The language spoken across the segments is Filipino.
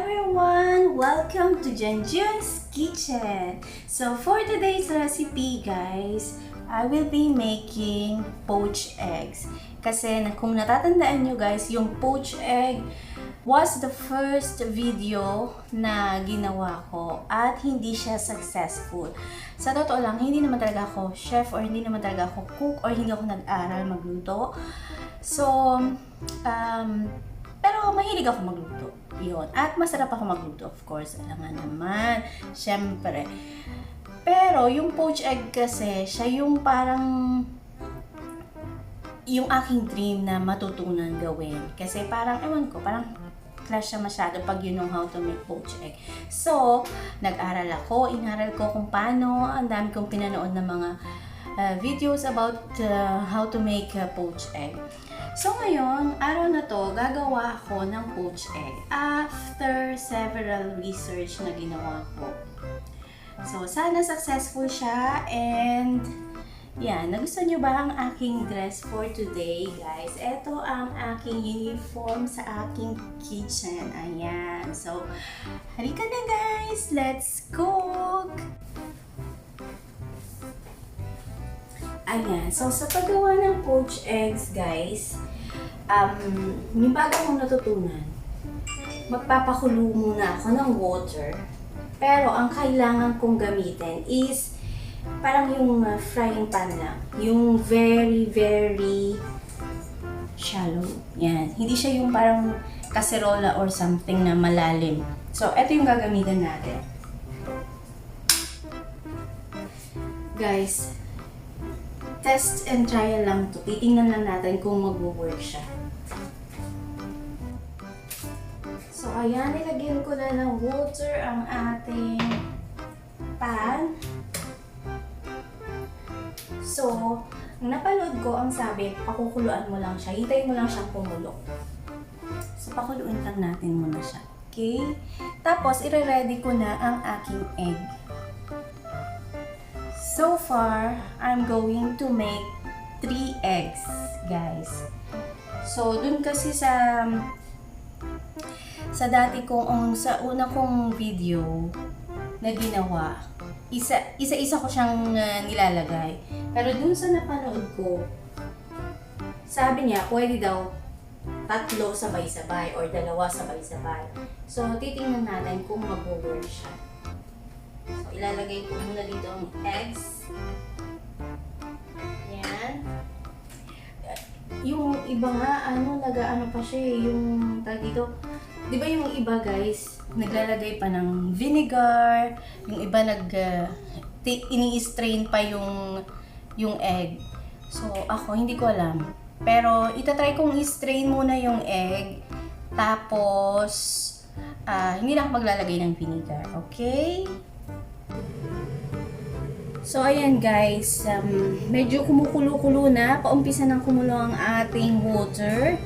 everyone! Welcome to Janjoun'S kitchen. So for today's recipe guys, I will be making poached eggs. Kasi kung natatandaan nyo guys, yung poached egg was the first video na ginawa ko at hindi siya successful. Sa totoo lang, hindi naman talaga ako chef or hindi naman talaga ako cook or hindi ako nag-aral magluto. So, pero mahilig ako magluto. Yun. At masarap ako magluto, of course. Alam nga naman. Syempre. Pero, yung poached egg kasi, siya yung parang yung aking dream na matutunan gawin. Kasi parang, ewan ko, parang clash siya masyado pag you know how to make poached egg. So, nag-aral ako. Inaral ko kung paano. Ang dami kong pinanood ng mga videos about how to make poached egg. So ngayon, araw na to, gagawa ako ng poached egg after several research na ginawa ko. So sana successful siya and yan, nagustuhan nyo ba ang aking dress for today guys? Ito ang aking uniform sa aking kitchen. Ayan. So, halika na guys! Let's cook! Ayan. So, sa paggawa ng poached eggs, guys, yung bago kong natutunan, magpapakulo muna ako ng water. Pero, ang kailangan kong gamitin is parang yung frying pan lang. Yung very, very shallow. Yan. Hindi siya yung parang kaserola or something na malalim. So, ito yung gagamitin natin. Guys, test and trial lang to. Titingnan lang natin kung mag-work siya. So, ayan. Nilagyan ko na ng water ang ating pan. So, napanood ko ang sabi, pakukuluan mo lang siya. Hintayin mo lang siyang kumulo. So, pakuluin lang natin muna siya. Okay? Tapos, ire-ready ko na ang aking egg. So far, I'm going to make 3 eggs, guys. So, dun kasi sa dati kong, sa una kong video na ginawa, isa-isa ko siyang nilalagay. Pero dun sa napanood ko, sabi niya, pwede daw 3 sabay-sabay or 2 sabay-sabay. So, titingnan natin kung mag-work siya. So, ilalagay ko muna dito ang eggs. Yan. Yung iba nga, nag-ano pa siya yung tag dito. Di ba yung iba guys, naglalagay pa ng vinegar, yung iba ini-strain pa yung egg. So, ako, hindi ko alam. Pero, itatry kong i-strain muna yung egg. Tapos, hindi na ako maglalagay ng vinegar. Okay? So, ayan guys, medyo kumukulo-kulo na. Paumpisa ng kumulo ang ating water.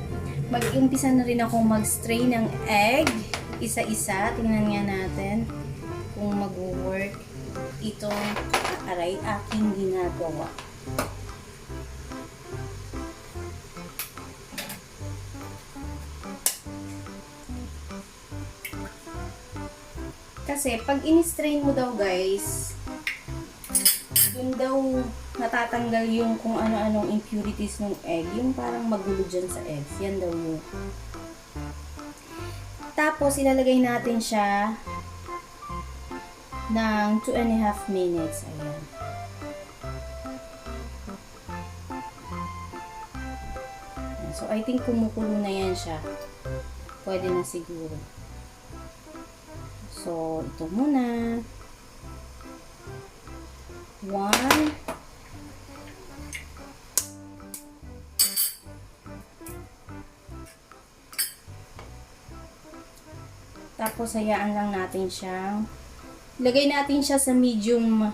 Mag-umpisa na rin akong mag-strain ng egg. Isa-isa. Tingnan nga natin kung mag-work itong aking ginagawa. Kasi, pag in-strain mo daw guys, yun daw natatanggal yung kung ano-anong impurities ng egg. Yung parang magulo dyan sa eggs. Yan daw yun. Tapos, ilalagay natin siya ng 2.5 minutes. Ayan. So, I think kumukulo na yan siya. Pwede na siguro. So, ito muna. 1. Tapos, hayaan lang natin siyang lagay natin siya sa medium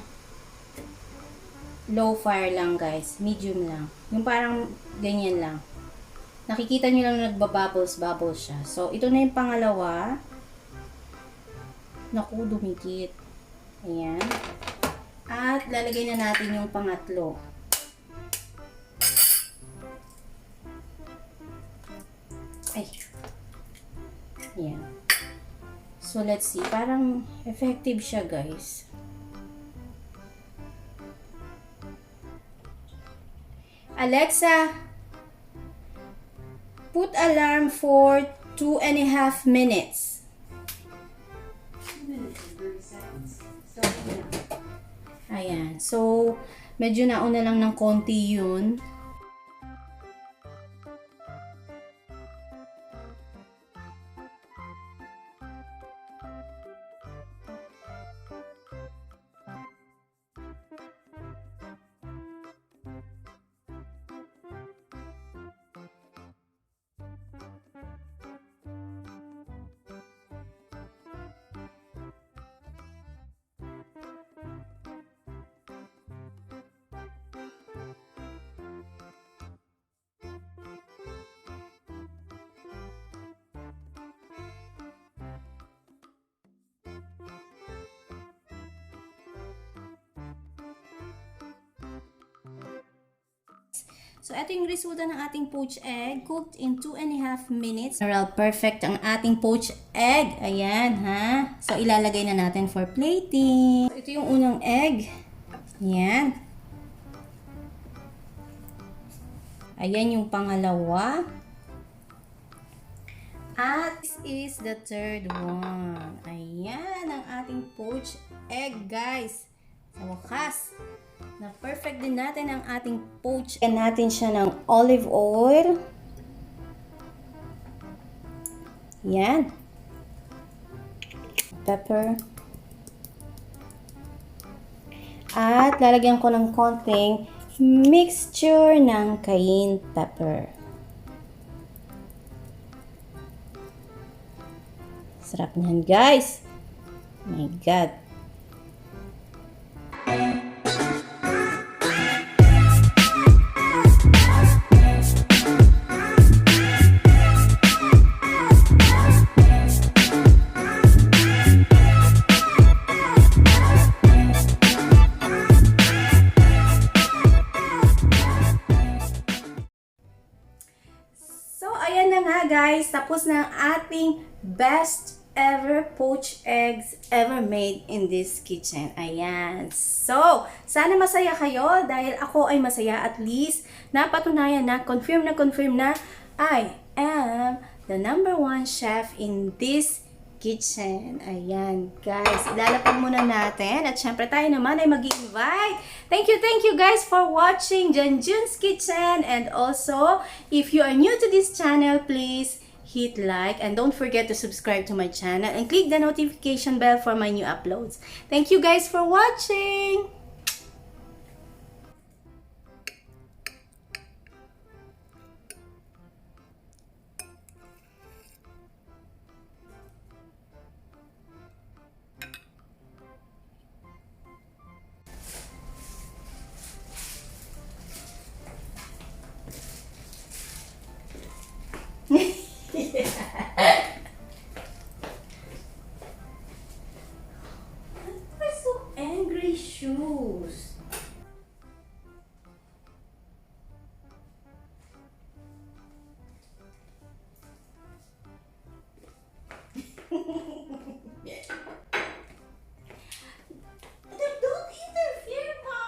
low fire lang guys. Medium lang. Yung parang ganyan lang. Nakikita nyo lang nagbabubbles siya. So, ito na yung pangalawa. Naku, dumikit. Ayan. At lalagay na natin yung pangatlo. Ay. Ayan. So, let's see. Parang effective siya, guys. Alexa, put alarm for 2.5 minutes. 2 minutes and 30 seconds. Ayan. So, medyo nauna lang ng konti yun. So, ito yung resulta ng ating poached egg. Cooked in 2.5 minutes. Perfect ang ating poached egg. Ayan, ha? So, ilalagay na natin for plating. So, ito yung unang egg. Ayan. Ayan yung pangalawa. At this is the third one. Ayan ang ating poached egg, guys. Sa wakas, na perfect din natin ang ating poached. Lagyan natin siya ng olive oil. Yan. Pepper. At lalagyan ko ng konting mixture ng cayenne pepper. Sarap niyan, guys. Oh my God. So, ayan na nga, guys. Tapos na ang ating best ever poached eggs ever made in this kitchen. Ayan. So, sana masaya kayo dahil ako ay masaya. At least, napatunayan na, confirm na I am the #1 chef in this kitchen. Ayan, guys. Ilalapag muna natin. At syempre tayo naman ay mag-invite. Thank you guys for watching Janjoun'S Kitchen. And also, if you are new to this channel, please hit like and don't forget to subscribe to my channel and click the notification bell for my new uploads. Thank you guys for watching! Why so angry shoes? Don't interfere, Ma!